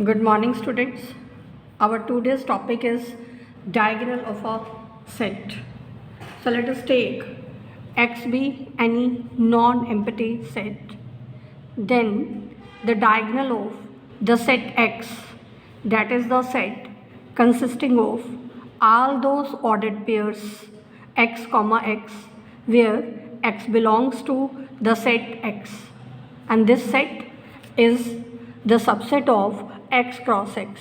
Good morning, students. Our today's topic is diagonal of a set. So let us take X be any non-empty set. Then the diagonal of the set X, that is the set consisting of all those ordered pairs x comma x, where x belongs to the set X, and this set is the subset of x cross x.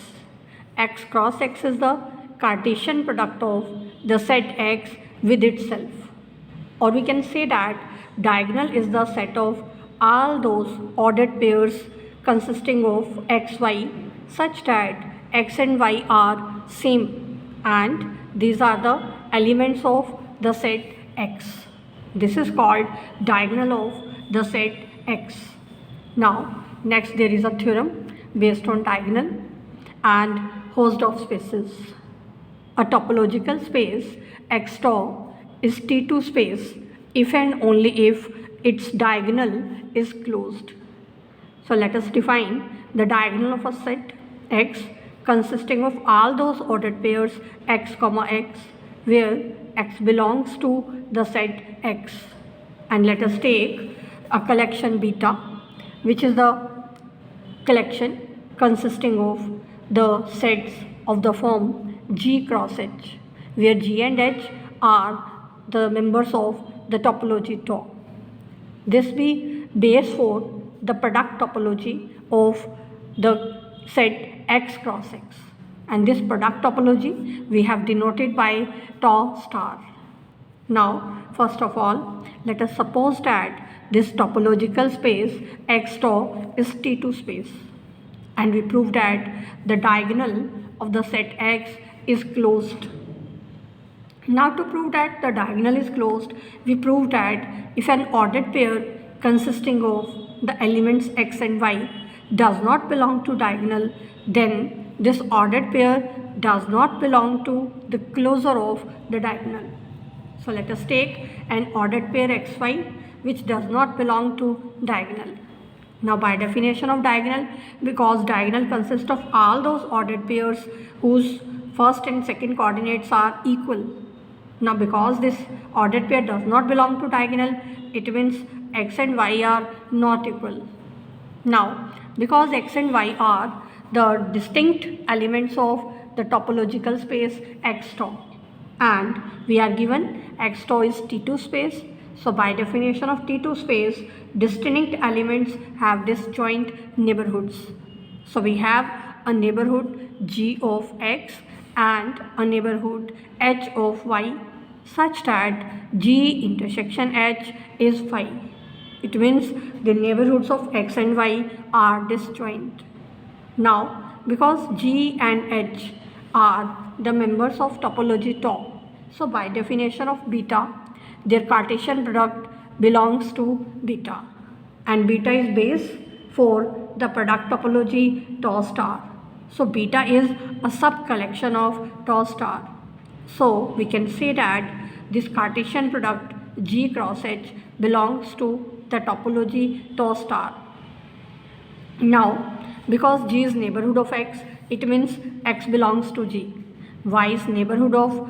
X cross x is the Cartesian product of the set X with itself. Or we can say that diagonal is the set of all those ordered pairs consisting of xy such that x and y are same, and these are the elements of the set X. This is called diagonal of the set X. Now next there is a theorem based on diagonal and Hausdorff spaces. A topological space X tau is T2 space if and only if its diagonal is closed. So let us define the diagonal of a set X consisting of all those ordered pairs x comma x, where x belongs to the set X, and let us take a collection beta, which is the collection consisting of the sets of the form G cross H, where G and H are the members of the topology tau. This be base for the product topology of the set X cross X, and this product topology we have denoted by tau star. Now first of all, let us suppose that this topological space X tau is T2 space, and we prove that the diagonal of the set X is closed. Now to prove that the diagonal is closed, we prove that if an ordered pair consisting of the elements x and y does not belong to diagonal, then this ordered pair does not belong to the closure of the diagonal. So let us take an ordered pair xy which does not belong to diagonal. Now by definition of diagonal, because diagonal consists of all those ordered pairs whose first and second coordinates are equal. Now because this ordered pair does not belong to diagonal, it means x and y are not equal. Now because x and y are the distinct elements of the topological space X tau, and we are given X tau is T2 space. So by definition of T2 space, distinct elements have disjoint neighborhoods. So we have a neighborhood G of X and a neighborhood H of Y such that G intersection H is phi. It means the neighborhoods of X and Y are disjoint. Now because G and H are the members of topology tau, so by definition of beta, their Cartesian product belongs to beta, and beta is base for the product topology tau star. So beta is a sub collection of tau star. So we can say that this Cartesian product G cross H belongs to the topology tau star. Now because G is neighborhood of X, it means X belongs to G. Y is neighborhood of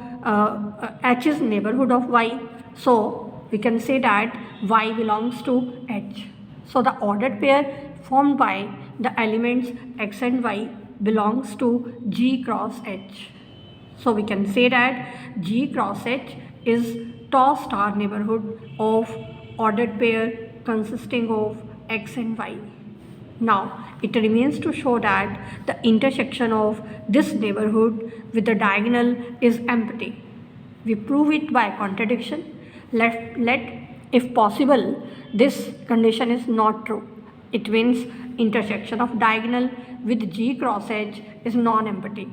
H is neighborhood of Y, so we can say that Y belongs to H. So the ordered pair formed by the elements X and Y belongs to G cross H. So we can say that G cross H is tau star neighborhood of ordered pair consisting of X and Y. Now it remains to show that the intersection of this neighborhood with the diagonal is empty. We prove it by contradiction. Let if possible, this condition is not true. It means intersection of diagonal with G cross H is non-empty.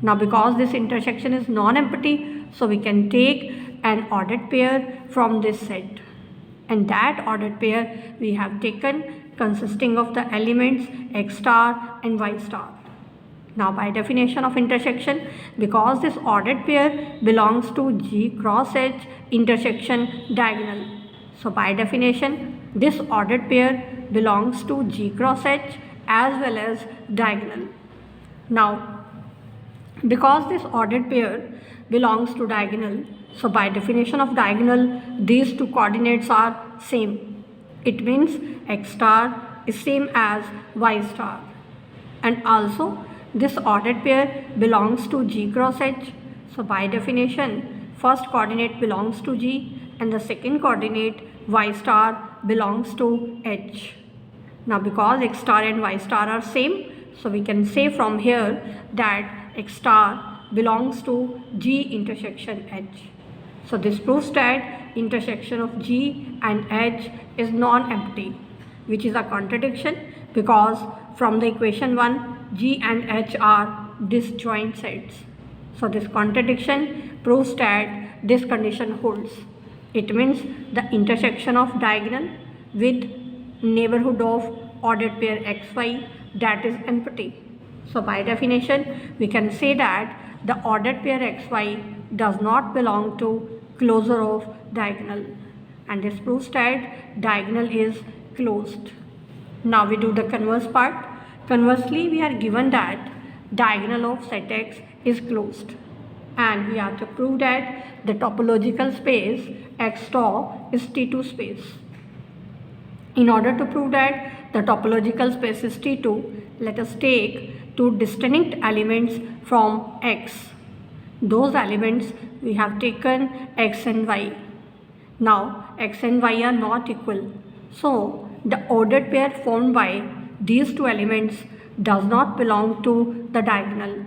Now because this intersection is non-empty, so we can take an ordered pair from this set, and that ordered pair we have taken consisting of the elements x star and y star. Now by definition of intersection, because this ordered pair belongs to G cross H intersection diagonal, so by definition this ordered pair belongs to G cross H as well as diagonal. Now, because this ordered pair belongs to diagonal, so by definition of diagonal, these two coordinates are same. It means x star is same as y star. And also this ordered pair belongs to G cross H. So by definition, first coordinate belongs to G and the second coordinate y star belongs to H. Now because x star and y star are same, so we can say from here that x star belongs to G intersection H. So this proves that intersection of G and H is non-empty, which is a contradiction because from the equation 1, G and H are disjoint sets. So this contradiction proves that this condition holds. It means the intersection of diagonal with neighborhood of ordered pair xy, that is empty. So by definition, we can say that the ordered pair xy does not belong to closure of diagonal, and this proves that diagonal is closed. Now we do the converse part. Conversely, we are given that diagonal of set X is closed, and we have to prove that the topological space X tau is T2 space. In order to prove that the topological space is T2, let us take two distinct elements from X. Those elements we have taken X and Y. Now X and Y are not equal. So the ordered pair formed by these two elements does not belong to the diagonal.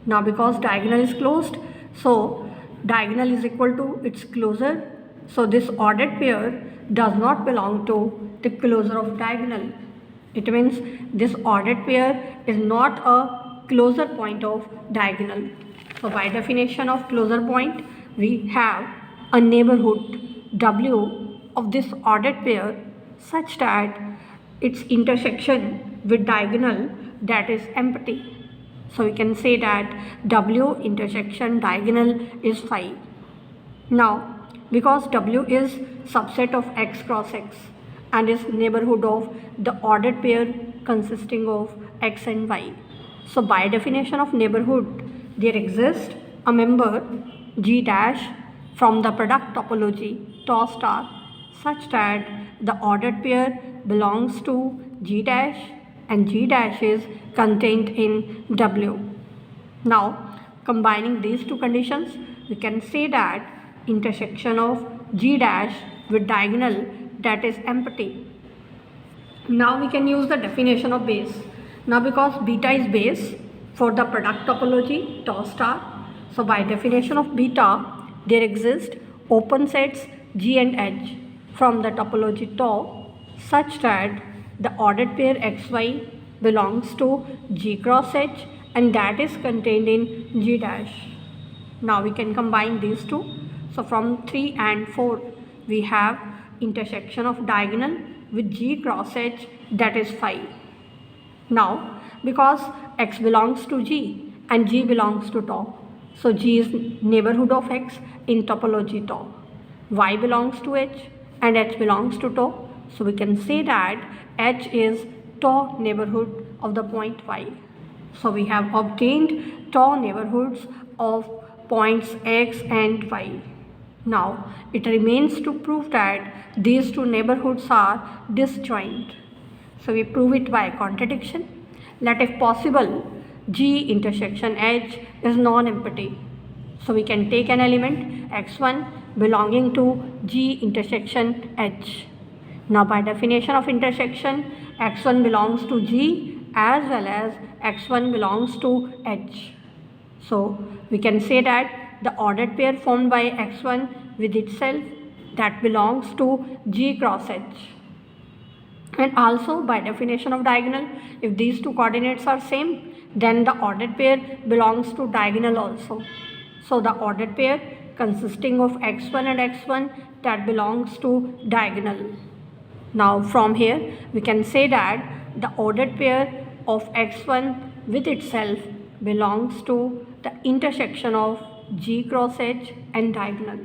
Now because diagonal is closed, so diagonal is equal to its closure. So this ordered pair does not belong to the closure of diagonal. It means this ordered pair is not a closure point of diagonal. So by definition of closure point, we have a neighborhood W of this ordered pair such that its intersection with diagonal, that is empty. So we can say that W intersection diagonal is phi. Now because W is subset of X cross X and is neighborhood of the ordered pair consisting of X and Y. So by definition of neighborhood, there exists a member G dash from the product topology tau star such that the ordered pair belongs to G dash and G dash is contained in W. Now combining these two conditions, we can say that intersection of G dash with diagonal, that is empty. Now we can use the definition of base. Now because beta is base for the product topology tau star, so by definition of beta, there exist open sets G and H from the topology tau such that the ordered pair xy belongs to G cross H and that is contained in G dash. Now we can combine these two. So from 3 and 4 we have intersection of diagonal with G cross H, that is phi. Now because X belongs to G and G belongs to tau, so G is neighborhood of X in topology tau. Y belongs to H and H belongs to tau, so we can say that H is tau neighborhood of the point Y. So we have obtained tau neighborhoods of points X and Y. Now it remains to prove that these two neighborhoods are disjoint. So we prove it by contradiction. Let if possible G intersection H is non-empty. So we can take an element x1 belonging to G intersection H. Now by definition of intersection, x1 belongs to G as well as x1 belongs to H. So we can say that the ordered pair formed by x1 with itself, that belongs to G cross H. And also by definition of diagonal, if these two coordinates are same, then the ordered pair belongs to diagonal also. So the ordered pair consisting of x1 and x1, that belongs to diagonal. Now from here we can say that the ordered pair of x1 with itself belongs to the intersection of G cross H and diagonal.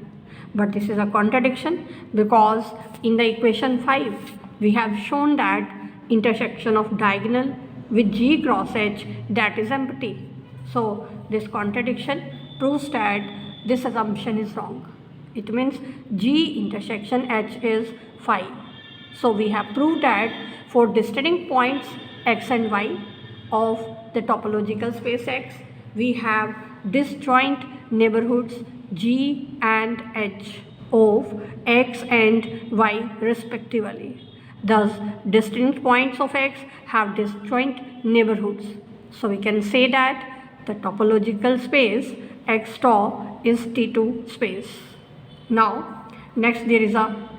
But this is a contradiction because in the equation 5 we have shown that intersection of diagonal with G cross H that is empty. So this contradiction proves that this assumption is wrong. It means G intersection H is phi. So we have proved that for distinct points x and y of the topological space X, we have disjoint neighborhoods G and H of x and y respectively. Thus, distinct points of X have disjoint neighborhoods. So we can say that the topological space X star is T2 space. Now, next there is a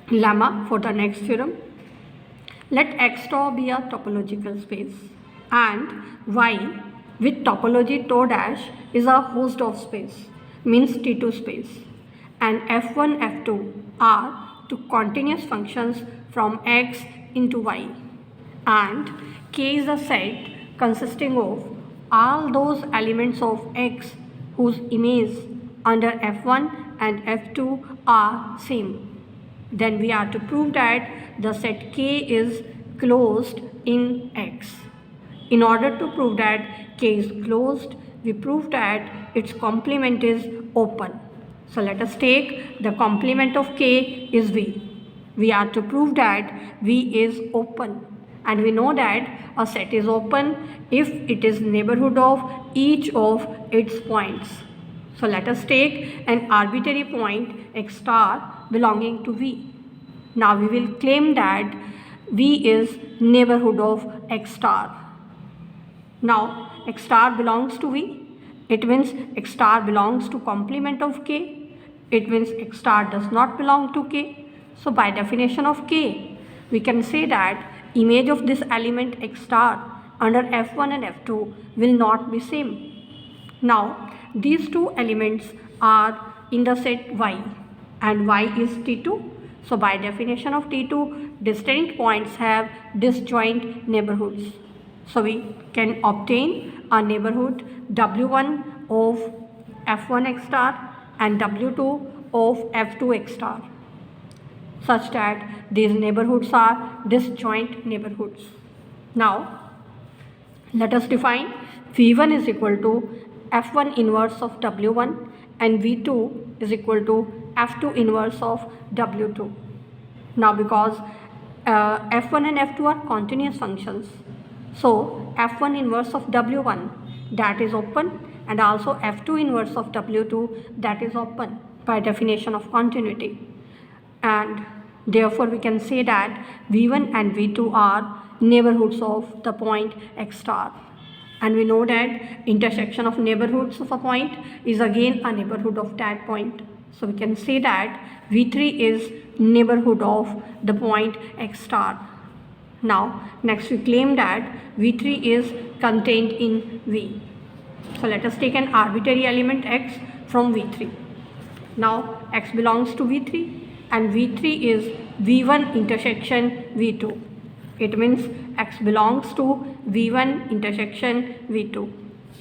lemma for the next theorem. Let X star be a topological space and Y with topology tau dash is a host of space, means T2 space, and F1, F2 are two continuous functions from X into Y, and K is a set consisting of all those elements of X whose image under F1 and F2 are same. Then we are to prove that the set K is closed in X. In order to prove that K is closed, we prove that its complement is open. So let us take the complement of K is V. We are to prove that V is open, and we know that a set is open if it is neighborhood of each of its points. So let us take an arbitrary point X star belonging to V. Now we will claim that V is neighborhood of X star. Now X star belongs to V. It means X star belongs to complement of K. It means X star does not belong to K. So by definition of K, we can say that image of this element X star under F1 and F2 will not be same. Now these two elements are in the set Y, and Y is T2. So by definition of T2, distinct points have disjoint neighborhoods. So we can obtain a neighborhood W1 of F1 X star and W2 of F2 X star, such that these neighborhoods are disjoint neighborhoods. Now let us define V1 is equal to F1 inverse of W1 and V2 is equal to F2 inverse of W2. Now because F1 and F2 are continuous functions, so F1 inverse of W1 that is open, and also F2 inverse of W2 that is open by definition of continuity, and therefore we can say that V1 and V2 are neighborhoods of the point X star. And we know that intersection of neighborhoods of a point is again a neighborhood of that point. So we can say that V3 is neighborhood of the point X star. Now next we claim that V3 is contained in V. So let us take an arbitrary element X from V3. Now X belongs to V3 and V3 is V1 intersection V2. It means X belongs to V1 intersection V2.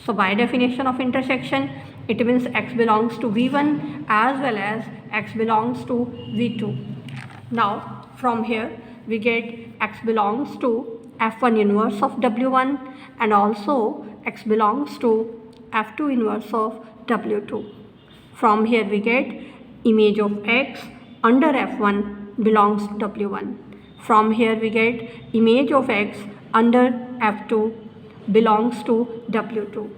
So by definition of intersection, it means X belongs to V1 as well as X belongs to V2. Now from here we get X belongs to F1 inverse of W1 and also X belongs to F2 inverse of W2. From here we get image of X under F1 belongs to W1. From here we get image of X under F2 belongs to W2.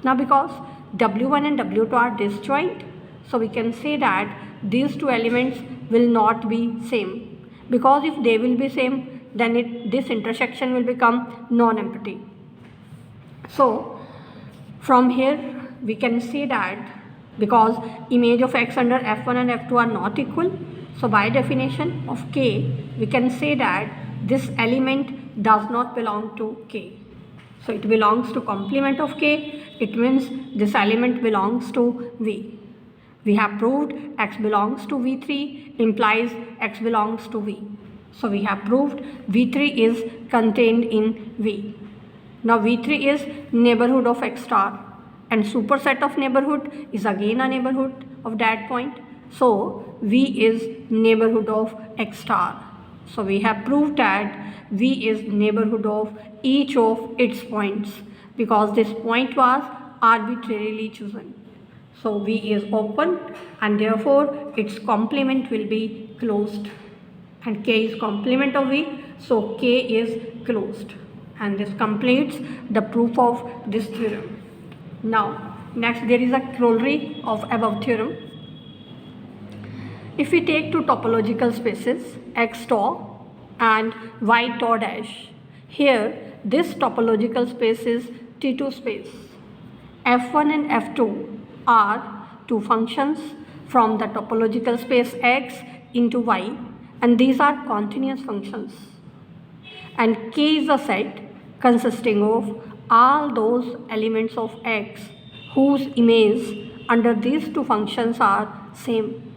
Now because W1 and W2 are disjoint, so we can say that these two elements will not be same, because if they will be same, then this intersection will become non-empty. So from here we can say that because image of X under F1 and F2 are not equal, so by definition of K, we can say that this element does not belong to K. So it belongs to complement of K. It means this element belongs to V. We have proved X belongs to V3 implies X belongs to V. So we have proved V3 is contained in V. Now V3 is neighborhood of X star, and superset of neighborhood is again a neighborhood of that point. So V is neighborhood of X star. So we have proved that V is neighborhood of each of its points because this point was arbitrarily chosen. So V is open and therefore its complement will be closed. And K is complement of V, so K is closed. And this completes the proof of this theorem. Now, next there is a corollary of above theorem. If we take two topological spaces x tau and y tau dash, here this topological space is T2 space. F1 and F2 are two functions from the topological space x into y, and these are continuous functions. And K is a set consisting of all those elements of x whose image under these two functions are same.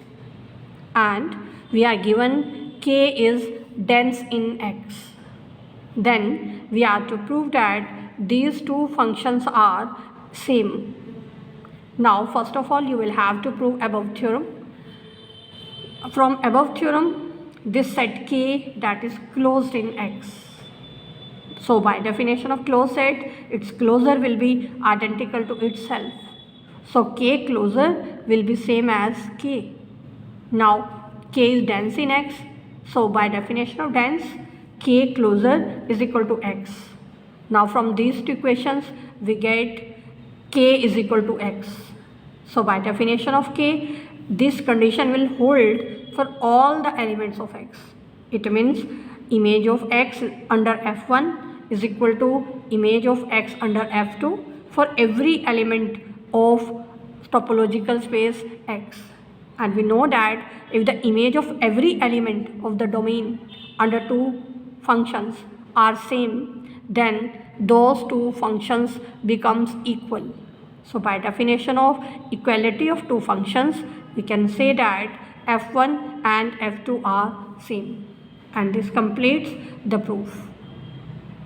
And we are given K is dense in x. Then we are to prove that these two functions are same. Now first of all you will have to prove above theorem. From above theorem, this set K that is closed in x. So by definition of closed set, its closure will be identical to itself. So K closure will be same as K. Now K is dense in x. So by definition of dense, K closure is equal to x. Now from these two equations we get K is equal to x. So by definition of K, this condition will hold for all the elements of x. It means image of x under F1 is equal to image of x under F2 for every element of topological space x. And we know that if the image of every element of the domain under two functions are same, then those two functions becomes equal. So by definition of equality of two functions, we can say that F1 and F2 are same. And this completes the proof.